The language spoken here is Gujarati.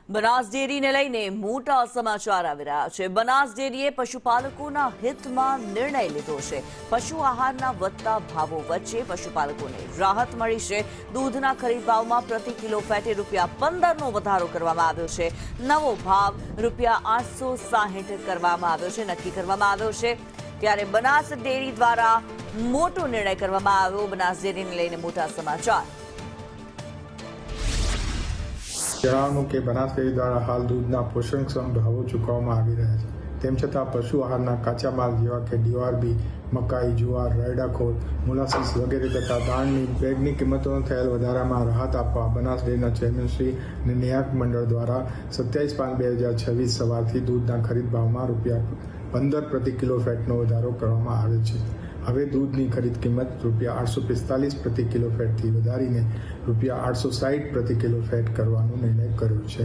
બનાસ ડેરીને લઈને મોટા સમાચાર આવી રહ્યા છે। બનાસ ડેરીએ પશુપાલકોના હિતમાં નિર્ણય લીધો છે। પશુ આહારના વધતા ભાવો વચ્ચે પશુપાલકોને રાહત મળી છે। દૂધના ખરીદ ભાવમાં પ્રતિ કિલો ફેટે ₹15નો વધારો કરવામાં આવ્યો છે। નવો ભાવ ₹860 કરવામાં આવ્યો છે, નક્કી કરવામાં આવ્યો છે। ત્યારે બનાસ ડેરી દ્વારા મોટો નિર્ણય કરવામાં આવ્યો। બનાસ ડેરીને લઈને મોટા સમાચાર। જણાવવાનું કે બનાસ ડેરી દ્વારા હાલ દૂધના પોષણક્ષમ ભાવો ચૂકવવામાં આવી રહ્યા છે। તેમ છતાં પશુ આહારના કાચા માલ જેવા કે ડીઆરબી, મકાઈ, જુવાર, રાયડાખોળ, મોલાસીસ વગેરે તથા દાણની બેગની કિંમતોમાં થયેલ વધારામાં રાહત આપવા બનાસ ડેરીના ચેરમેન શ્રી અને નિયામક મંડળ દ્વારા 27/5/2026 સવારથી દૂધના ખરીદ ભાવમાં ₹15 પ્રતિ કિલો ફેટનો વધારો કરવામાં આવ્યો છે। હવે દૂધની ખરીદ કિંમત ₹845 પ્રતિ કિલો ફેટથી વધારીને ₹860 પ્રતિ કિલો ફેટ કરવાનો નિર્ણય કર્યો છે।